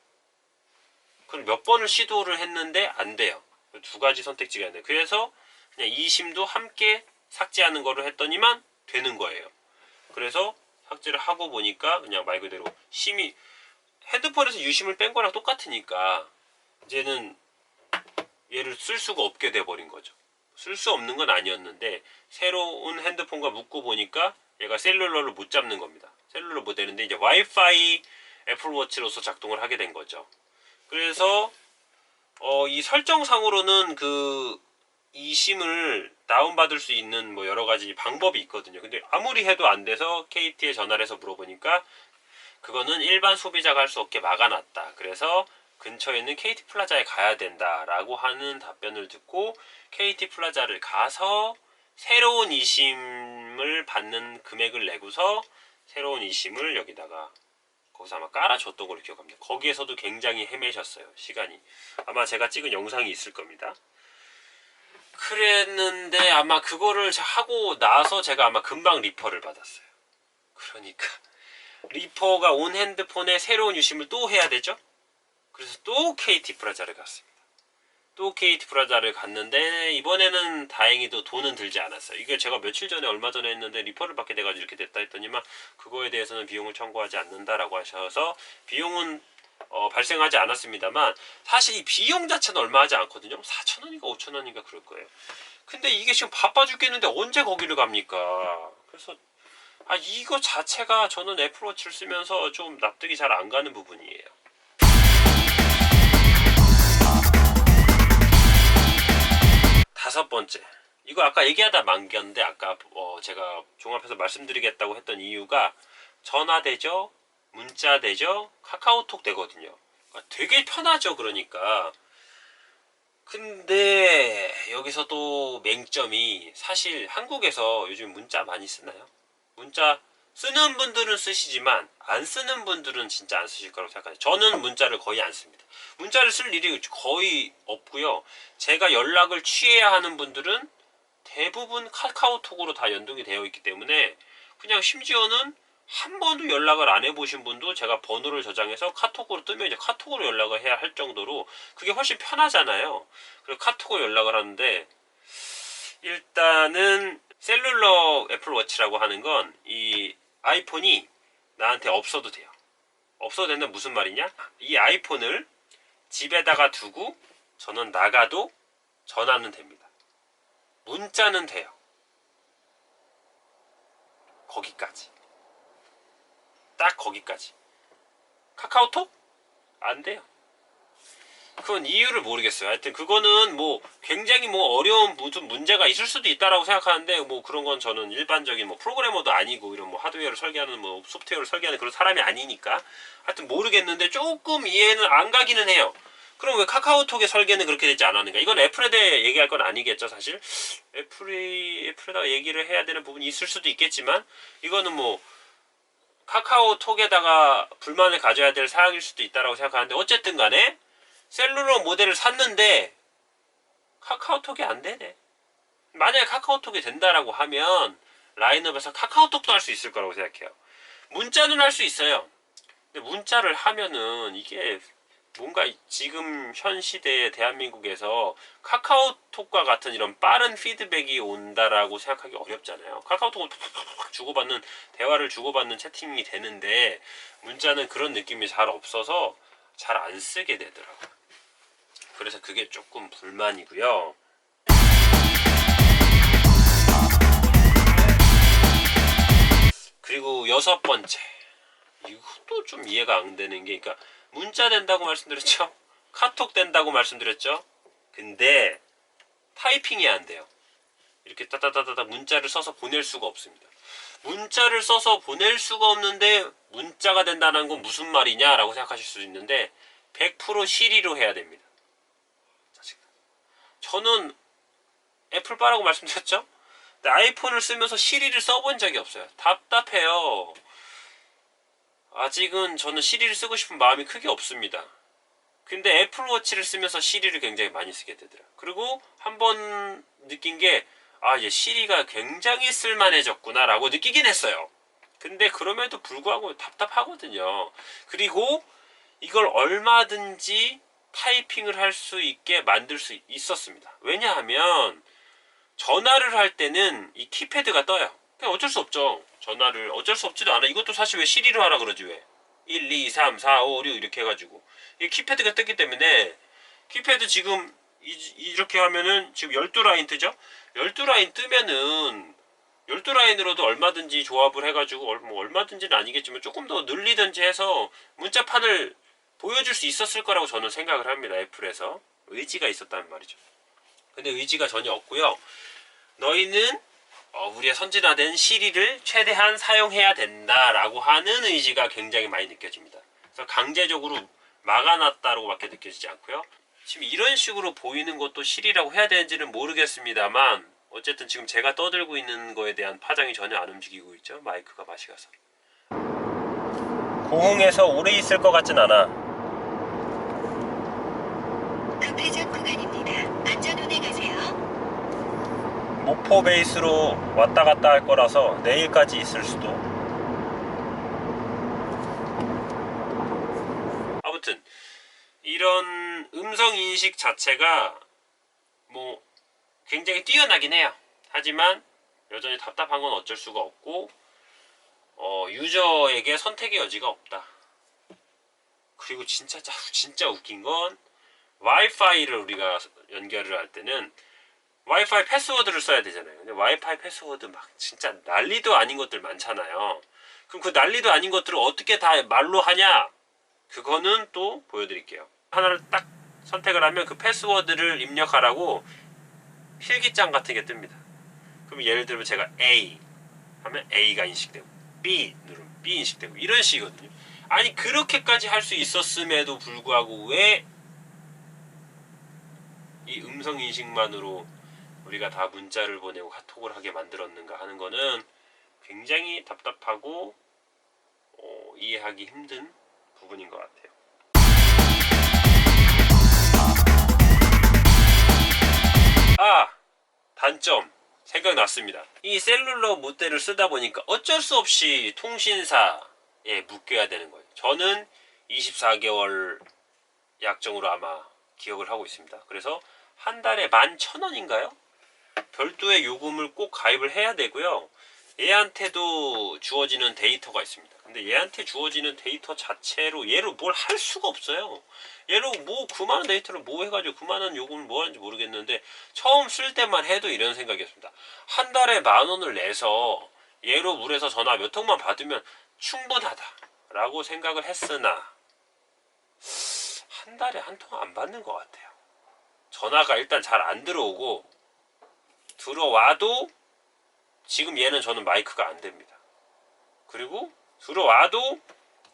그럼 몇 번을 시도를 했는데 안 돼요. 두 가지 선택지가 있네요. 그래서 그냥 e심도 함께 삭제하는 거를 했더니만 되는 거예요. 그래서 삭제를 하고 보니까 그냥 말 그대로 심이 핸드폰에서 유심을 뺀 거랑 똑같으니까 이제는 얘를 쓸 수가 없게 돼버린 거죠. 쓸 수 없는 건 아니었는데 새로운 핸드폰과 묶고 보니까 얘가 셀룰러를 못 잡는 겁니다. 셀룰러 못 되는데 이제 와이파이 애플워치로서 작동을 하게 된 거죠. 그래서 이 설정상으로는 그 e심을 다운받을 수 있는 뭐 여러 가지 방법이 있거든요. 근데 아무리 해도 안 돼서 KT에 전화를 해서 물어보니까 그거는 일반 소비자가 할 수 없게 막아놨다. 그래서 근처에 있는 KT 플라자에 가야 된다라고 하는 답변을 듣고 KT 플라자를 가서 새로운 e심을 받는 금액을 내고서 새로운 e심을 여기다가 거기서 아마 깔아줬던 걸로 기억합니다. 거기에서도 굉장히 헤매셨어요. 시간이. 아마 제가 찍은 영상이 있을 겁니다. 그랬는데 아마 그거를 하고 나서 제가 아마 금방 리퍼를 받았어요. 그러니까 리퍼가 온 핸드폰에 새로운 유심을 또 해야 되죠. 그래서 또 KT 프라자를 갔습니다. 또 KT 프라자를 갔는데 이번에는 다행히도 돈은 들지 않았어요. 이게 제가 며칠 전에 얼마 전에 했는데 리퍼를 받게 돼가지고 이렇게 됐다 했더니만 그거에 대해서는 비용을 청구하지 않는다라고 하셔서 비용은 발생하지 않았습니다만 사실 이 비용 자체는 얼마 하지 않거든요. 4,000원인가 5,000원인가 그럴 거예요. 근데 이게 지금 바빠 죽겠는데 언제 거기를 갑니까? 그래서 이거 자체가 저는 애플워치를 쓰면서 좀 납득이 잘 안 가는 부분이에요. 다섯 번째, 이거 아까 얘기하다 만겼는데 아까 제가 종합해서 말씀드리겠다고 했던 이유가 전화 되죠, 문자 되죠, 카카오톡 되거든요. 되게 편하죠. 그러니까 근데 여기서 또 맹점이 사실 한국에서 요즘 문자 많이 쓰나요? 문자 쓰는 분들은 쓰시지만 안 쓰는 분들은 진짜 안 쓰실 거라고 생각해요. 저는 문자를 거의 안 씁니다. 문자를 쓸 일이 거의 없고요. 제가 연락을 취해야 하는 분들은 대부분 카카오톡으로 다 연동이 되어 있기 때문에 그냥 심지어는 한 번도 연락을 안 해보신 분도 제가 번호를 저장해서 카톡으로 뜨면 이제 카톡으로 연락을 해야 할 정도로 그게 훨씬 편하잖아요. 그래서 카톡으로 연락을 하는데 일단은 셀룰러 애플워치라고 하는 건 이 아이폰이 나한테 없어도 돼요. 없어도 된다는 무슨 말이냐? 이 아이폰을 집에다가 두고 저는 나가도 전화는 됩니다. 문자는 돼요. 거기까지. 딱 거기까지. 카카오톡? 안 돼요. 그건 이유를 모르겠어요. 하여튼 그거는 뭐 굉장히 뭐 어려운 무슨 문제가 있을 수도 있다라고 생각하는데, 뭐 그런 건 저는 일반적인 뭐 프로그래머도 아니고 이런 뭐 하드웨어를 설계하는 뭐 소프트웨어를 설계하는 그런 사람이 아니니까 하여튼 모르겠는데 조금 이해는 안 가기는 해요. 그럼 왜 카카오톡의 설계는 그렇게 되지 않았는가? 이건 애플에 대해 얘기할 건 아니겠죠, 사실. 애플에다가 얘기를 해야 되는 부분이 있을 수도 있겠지만, 이거는 뭐 카카오톡에다가 불만을 가져야 될 사항일 수도 있다라고 생각하는데, 어쨌든 간에 셀룰러 모델을 샀는데 카카오톡이 안 되네. 만약에 카카오톡이 된다라고 하면 라인업에서 카카오톡도 할 수 있을 거라고 생각해요. 문자는 할 수 있어요. 근데 문자를 하면은 이게 뭔가 지금 현 시대에 대한민국에서 카카오톡과 같은 이런 빠른 피드백이 온다라고 생각하기 어렵잖아요. 카카오톡은 주고받는, 대화를 주고받는 채팅이 되는데 문자는 그런 느낌이 잘 없어서 잘 안 쓰게 되더라고요. 그래서 그게 조금 불만이고요. 그리고 6번째, 이것도 좀 이해가 안 되는 게, 그러니까 문자 된다고 말씀드렸죠? 카톡 된다고 말씀드렸죠? 근데 타이핑이 안 돼요. 이렇게 따다다다다 문자를 써서 보낼 수가 없습니다. 문자를 써서 보낼 수가 없는데 문자가 된다는 건 무슨 말이냐라고 생각하실 수 있는데 100% 시리로 해야 됩니다. 저는 애플바라고 말씀드렸죠? 근데 아이폰을 쓰면서 시리를 써본 적이 없어요. 답답해요. 아직은 저는 시리를 쓰고 싶은 마음이 크게 없습니다. 근데 애플워치를 쓰면서 시리를 굉장히 많이 쓰게 되더라. 그리고 한번 느낀 게, 이제 시리가 굉장히 쓸만해졌구나 라고 느끼긴 했어요. 근데 그럼에도 불구하고 답답하거든요. 그리고 이걸 얼마든지 타이핑을 할 수 있게 만들 수 있었습니다. 왜냐하면 전화를 할 때는 이 키패드가 떠요. 그냥 어쩔 수 없죠. 전화를 어쩔 수 없지도 않아. 이것도 사실 왜 시리로 하라 그러지, 왜 1, 2, 3, 4, 5, 6 이렇게 해가지고 이 키패드가 떴기 때문에, 키패드 지금 이렇게 하면은 지금 12라인 뜨죠. 12라인 뜨면은 12라인으로도 얼마든지 조합을 해가지고, 뭐 얼마든지는 아니겠지만 조금 더 늘리든지 해서 문자판을 보여줄 수 있었을 거라고 저는 생각을 합니다. 애플에서 의지가 있었다는 말이죠. 근데 의지가 전혀 없고요. 너희는 우리의 선진화된 시리를 최대한 사용해야 된다라고 하는 의지가 굉장히 많이 느껴집니다. 그래서 강제적으로 막아놨다고밖에 느껴지지 않고요. 지금 이런 식으로 보이는 것도 시리라고 해야 되는지는 모르겠습니다만, 어쨌든 지금 제가 떠들고 있는 거에 대한 파장이 전혀 안 움직이고 있죠. 마이크가 맛이 가서. 고흥에서 오래 있을 것 같진 않아. 급회전 구간입니다. 안전운행 하세요. 목포 베이스로 왔다 갔다 할 거라서 내일까지 있을 수도. 아무튼 이런 음성 인식 자체가 뭐 굉장히 뛰어나긴 해요. 하지만 여전히 답답한 건 어쩔 수가 없고, 유저에게 선택의 여지가 없다. 그리고 진짜 웃긴 건, 와이파이를 우리가 연결을 할 때는 와이파이 패스워드를 써야 되잖아요. 근데 와이파이 패스워드 막 진짜 난리도 아닌 것들 많잖아요. 그럼 그 난리도 아닌 것들을 어떻게 다 말로 하냐? 그거는 또 보여드릴게요. 하나를 딱 선택을 하면 그 패스워드를 입력하라고 필기장 같은 게 뜹니다. 그럼 예를 들면 제가 A 하면 A가 인식되고, B 누르면 B 인식되고, 이런 식이거든요. 아니 그렇게까지 할 수 있었음에도 불구하고 왜 이 음성 인식만으로 우리가 다 문자를 보내고 카톡을 하게 만들었는가 하는 거는 굉장히 답답하고 이해하기 힘든 부분인 것 같아요. 단점 생각났습니다. 이 셀룰러 모델을 쓰다 보니까 어쩔 수 없이 통신사에 묶여야 되는 거예요. 저는 24개월 약정으로 아마 기억을 하고 있습니다. 그래서 한 달에 11,000원인가요? 별도의 요금을 꼭 가입을 해야 되고요. 얘한테도 주어지는 데이터가 있습니다. 근데 얘한테 주어지는 데이터 자체로 얘로 뭘 할 수가 없어요. 얘로 뭐 그 많은 데이터를 뭐 해가지고 그 많은 요금을 뭐 하는지 모르겠는데, 처음 쓸 때만 해도 이런 생각이었습니다. 한 달에 10,000원을 내서 얘로 물에서 전화 몇 통만 받으면 충분하다 라고 생각을 했으나, 한 달에 한 통 안 받는 것 같아요. 전화가 일단 잘 안 들어오고, 들어와도 지금 얘는 저는 마이크가 안 됩니다. 그리고 들어와도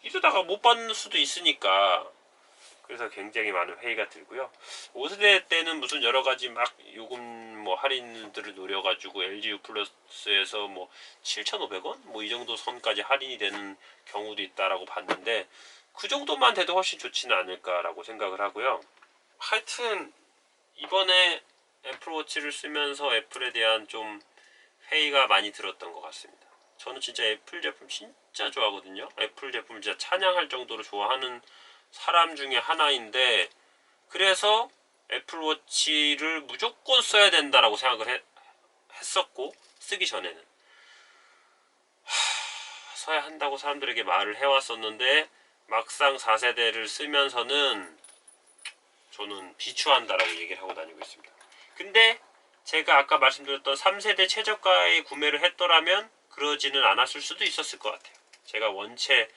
이러다가 못 받는 수도 있으니까, 그래서 굉장히 많은 회의가 들고요. 5세대 때는 무슨 여러 가지 막 요금 뭐 할인들을 노려가지고 LG U 플러스에서 뭐 7,500원 뭐 이 정도 선까지 할인이 되는 경우도 있다라고 봤는데, 그 정도만 돼도 훨씬 좋지는 않을까라고 생각을 하고요. 하여튼 이번에 애플워치를 쓰면서 애플에 대한 좀 회의가 많이 들었던 것 같습니다. 저는 진짜 애플 제품 진짜 좋아하거든요. 애플 제품 진짜 찬양할 정도로 좋아하는 사람 중에 하나인데, 그래서 애플워치를 무조건 써야 된다라고 생각을 했었고, 쓰기 전에는 써야 한다고 사람들에게 말을 해왔었는데, 막상 4세대를 쓰면서는 저는 비추한다라고 얘기를 하고 다니고 있습니다. 근데 제가 아까 말씀드렸던 3세대 최저가에 구매를 했더라면 그러지는 않았을 수도 있었을 것 같아요. 제가 원체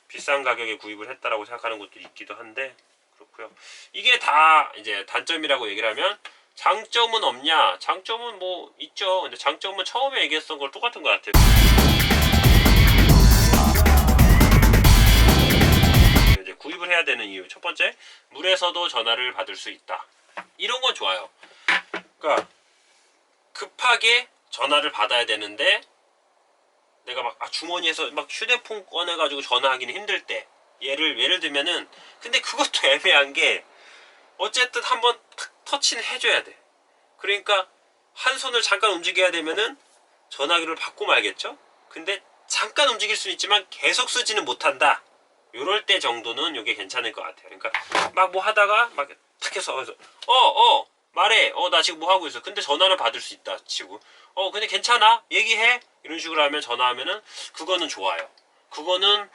비싼 가격에 구입을 했다라고 생각하는 것도 있기도 한데, 그렇고요. 이게 다 이제 단점이라고 얘기를 하면, 장점은 없냐? 장점은 뭐 있죠. 근데 장점은 처음에 얘기했던 걸 똑같은 것 같아요. 이제 구입을 해야 되는 이유 첫 번째, 물에서도 전화를 받을 수 있다. 이런 건 좋아요. 그러니까 급하게 전화를 받아야 되는데 내가 막 주머니에서 막 휴대폰 꺼내가지고 전화하기는 힘들 때, 예를 들면은, 근데 그것도 애매한 게 어쨌든 한번 터치는 해줘야 돼. 그러니까 한 손을 잠깐 움직여야 되면은 전화기를 받고 말겠죠. 근데 잠깐 움직일 수는 있지만 계속 쓰지는 못한다. 요럴 때 정도는 요게 괜찮을 것 같아요. 그러니까 막 뭐 하다가 막 탁 해서 말해. 나 지금 뭐 하고 있어. 근데 전화를 받을 수 있다 치고, 근데 괜찮아, 얘기해, 이런 식으로 하면, 전화하면은 그거는 좋아요. 그거는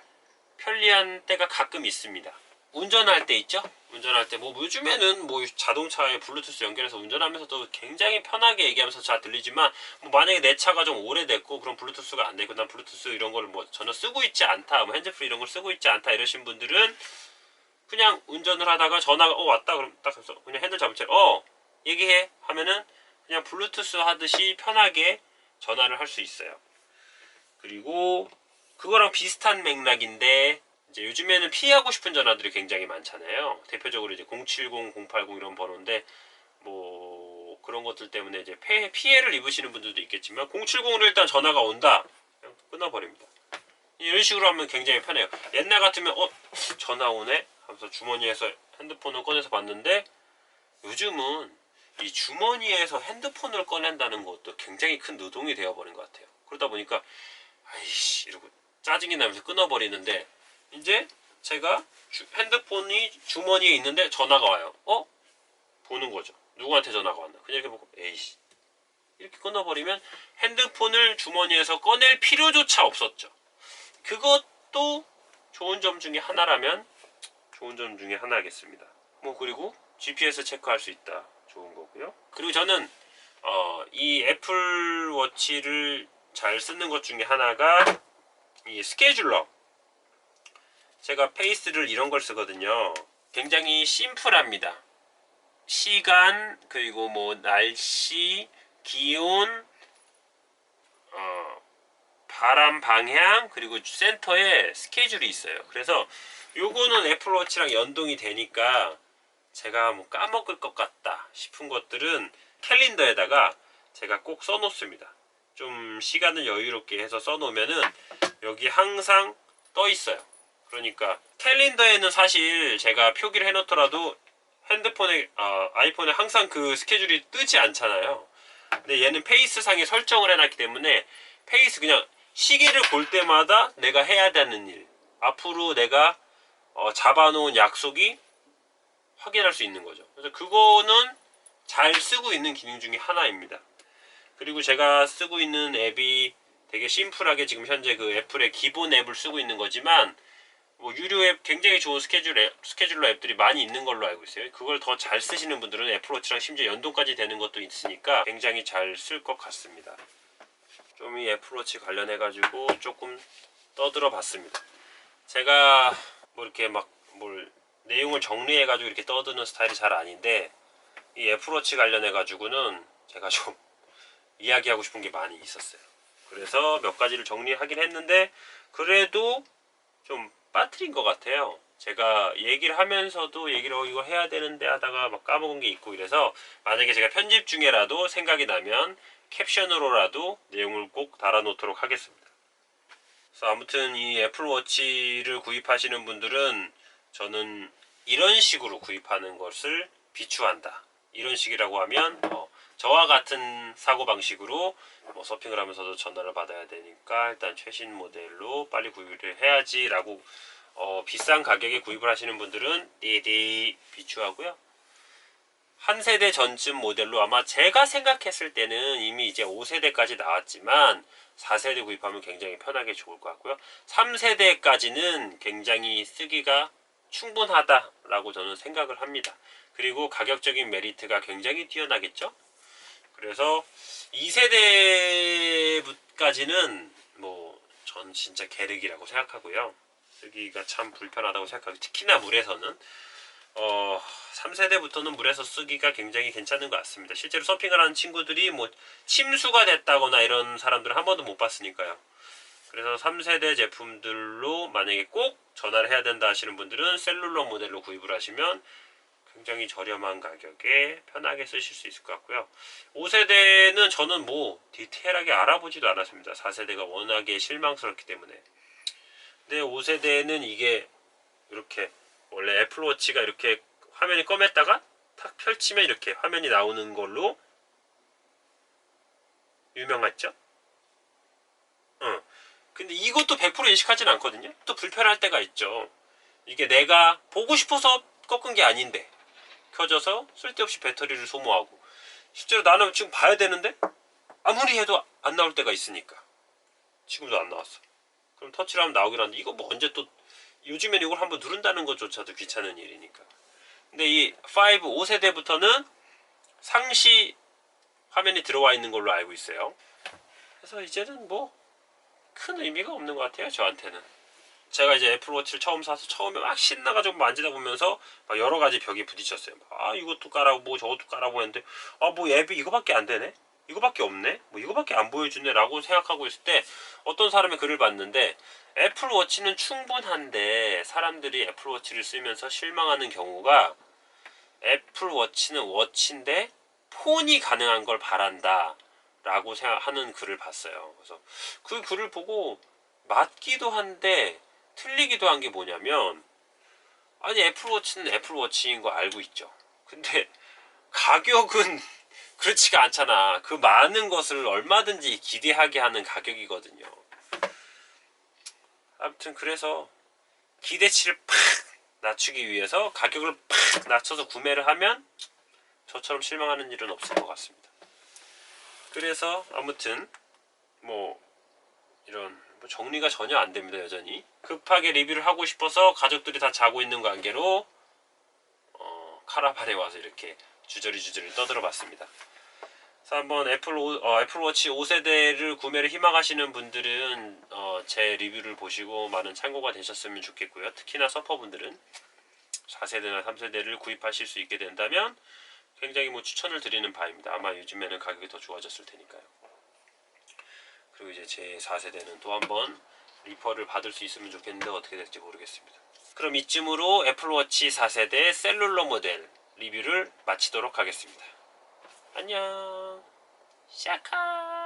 편리한 때가 가끔 있습니다. 운전할 때 있죠. 운전할 때 뭐 요즘에는 뭐 자동차에 블루투스 연결해서 운전하면서도 굉장히 편하게 얘기하면서 잘 들리지만, 뭐 만약에 내 차가 좀 오래됐고 그럼 블루투스가 안 되고 난 블루투스 이런 거를 뭐 전혀 쓰고 있지 않다, 뭐 핸즈프리 이런 걸 쓰고 있지 않다 이러신 분들은 그냥 운전을 하다가 전화가 왔다 그럼 딱 해서 그냥 핸들 잡을 때 얘기해 하면은 그냥 블루투스 하듯이 편하게 전화를 할 수 있어요. 그리고 그거랑 비슷한 맥락인데, 이제 요즘에는 피하고 싶은 전화들이 굉장히 많잖아요. 대표적으로 이제 070, 080 이런 번호인데, 뭐 그런 것들 때문에 이제 피해를 입으시는 분들도 있겠지만, 070으로 일단 전화가 온다, 그냥 끊어버립니다. 이런 식으로 하면 굉장히 편해요. 옛날 같으면 전화 오네 하면서 주머니에서 핸드폰을 꺼내서 봤는데, 요즘은 이 주머니에서 핸드폰을 꺼낸다는 것도 굉장히 큰 노동이 되어버린 것 같아요. 그러다 보니까 아이씨 이러고 짜증이 나면서 끊어버리는데, 이제 제가 핸드폰이 주머니에 있는데 전화가 와요. 보는 거죠. 누구한테 전화가 왔나. 그냥 이렇게 보고 에이씨 이렇게 끊어버리면 핸드폰을 주머니에서 꺼낼 필요조차 없었죠. 그것도 좋은 점 중에 하나라면 좋은 점 중에 하나겠습니다. 뭐 그리고 GPS 체크할 수 있다, 좋은 거고요. 그리고 저는 이 애플워치를 잘 쓰는 것 중에 하나가 이 스케줄러. 제가 페이스를 이런 걸 쓰거든요. 굉장히 심플합니다. 시간, 그리고 뭐 날씨, 기온, 바람 방향, 그리고 센터에 스케줄이 있어요. 그래서 요거는 애플워치랑 연동이 되니까 제가 뭐 까먹을 것 같다 싶은 것들은 캘린더에다가 제가 꼭 써놓습니다. 좀 시간을 여유롭게 해서 써놓으면은 여기 항상 떠 있어요. 그러니까 캘린더에는 사실 제가 표기를 해놓더라도 핸드폰에 아이폰에 항상 그 스케줄이 뜨지 않잖아요. 근데 얘는 페이스상에 설정을 해놨기 때문에 페이스 그냥 시계를 볼 때마다 내가 해야 되는 일, 앞으로 내가 잡아놓은 약속이 확인할 수 있는 거죠. 그래서 그거는 잘 쓰고 있는 기능 중에 하나입니다. 그리고 제가 쓰고 있는 앱이 되게 심플하게 지금 현재 그 애플의 기본 앱을 쓰고 있는 거지만, 뭐 유료 앱 굉장히 좋은 스케줄러 앱들이 많이 있는 걸로 알고 있어요. 그걸 더 잘 쓰시는 분들은 애플워치랑 심지어 연동까지 되는 것도 있으니까 굉장히 잘 쓸 것 같습니다. 좀 이 애플워치 관련해 가지고 조금 떠들어 봤습니다. 제가 뭐 이렇게 막 뭘 내용을 정리해가지고 이렇게 떠드는 스타일이 잘 아닌데, 이 애플워치 관련해가지고는 제가 좀 이야기하고 싶은 게 많이 있었어요. 그래서 몇 가지를 정리하긴 했는데, 그래도 좀 빠뜨린 것 같아요. 제가 얘기를 하면서도 이거 해야 되는데 하다가 막 까먹은 게 있고, 이래서 만약에 제가 편집 중에라도 생각이 나면 캡션으로라도 내용을 꼭 달아놓도록 하겠습니다. 그래서 아무튼 이 애플워치를 구입하시는 분들은 저는 이런 식으로 구입하는 것을 비추한다. 이런 식이라고 하면 저와 같은 사고방식으로 서핑을 하면서도 전화를 받아야 되니까 일단 최신 모델로 빨리 구입을 해야지 라고 비싼 가격에 구입을 하시는 분들은 띠디 비추하고요. 한 세대 전쯤 모델로 아마 제가 생각했을 때는 이미 이제 5세대까지 나왔지만 4세대 구입하면 굉장히 편하게 좋을 것 같고요. 3세대까지는 굉장히 쓰기가 충분하다라고 저는 생각을 합니다. 그리고 가격적인 메리트가 굉장히 뛰어나겠죠. 그래서 2세대까지는 전 진짜 계륵이라고 생각하고요. 쓰기가 참 불편하다고 생각하고, 특히나 물에서는 3세대부터는 물에서 쓰기가 굉장히 괜찮은 것 같습니다. 실제로 서핑을 하는 친구들이 침수가 됐다거나 이런 사람들은 한 번도 못 봤으니까요. 그래서 3세대 제품들로 만약에 꼭 전화를 해야 된다 하시는 분들은 셀룰러 모델로 구입을 하시면 굉장히 저렴한 가격에 편하게 쓰실 수 있을 것 같고요. 5세대는 저는 디테일하게 알아보지도 않았습니다. 4세대가 워낙에 실망스럽기 때문에. 근데 5세대는 이게 이렇게 원래 애플워치가 이렇게 화면이 검했다가 탁 펼치면 이렇게 화면이 나오는 걸로 유명했죠? 근데 이것도 100% 인식하진 않거든요. 또 불편할 때가 있죠. 이게 내가 보고 싶어서 꺾은 게 아닌데 켜져서 쓸데없이 배터리를 소모하고, 실제로 나는 지금 봐야 되는데 아무리 해도 안 나올 때가 있으니까. 지금도 안 나왔어. 그럼 터치를 하면 나오긴 하는데 이거 언제 또, 요즘엔 이걸 한번 누른다는 것조차도 귀찮은 일이니까. 근데 이 5세대부터는 상시 화면이 들어와 있는 걸로 알고 있어요. 그래서 이제는 큰 의미가 없는 것 같아요, 저한테는. 제가 이제 애플워치를 처음 사서 처음에 막 신나가지고 만지다 보면서 막 여러 가지 벽에 부딪혔어요. 이것도 깔아보고 저것도 깔아보고 했는데 앱이 이거밖에 안 되네? 이거밖에 없네? 이거밖에 안 보여주네? 라고 생각하고 있을 때 어떤 사람의 글을 봤는데, 애플워치는 충분한데 사람들이 애플워치를 쓰면서 실망하는 경우가, 애플워치는 워치인데 폰이 가능한 걸 바란다 라고 생각하는 글을 봤어요. 그래서 그 글을 보고 맞기도 한데 틀리기도 한 게 뭐냐면, 아니 애플워치는 애플워치인 거 알고 있죠. 근데 가격은 그렇지가 않잖아. 그 많은 것을 얼마든지 기대하게 하는 가격이거든요. 아무튼 그래서 기대치를 팍 낮추기 위해서 가격을 팍 낮춰서 구매를 하면 저처럼 실망하는 일은 없을 것 같습니다. 그래서 아무튼 이런 정리가 전혀 안 됩니다. 여전히 급하게 리뷰를 하고 싶어서 가족들이 다 자고 있는 관계로 카라반에 와서 이렇게 주저리 떠들어 봤습니다. 그래서 한번 애플워치 5세대를 구매를 희망하시는 분들은 제 리뷰를 보시고 많은 참고가 되셨으면 좋겠고요. 특히나 서퍼분들은 4세대나 3세대를 구입하실 수 있게 된다면 굉장히 추천을 드리는 바입니다. 아마 요즘에는 가격이 더 좋아졌을 테니까요. 그리고 이제 제 4세대는 또 한번 리퍼를 받을 수 있으면 좋겠는데 어떻게 될지 모르겠습니다. 그럼 이쯤으로 애플워치 4세대 셀룰러 모델 리뷰를 마치도록 하겠습니다. 안녕. 샤카.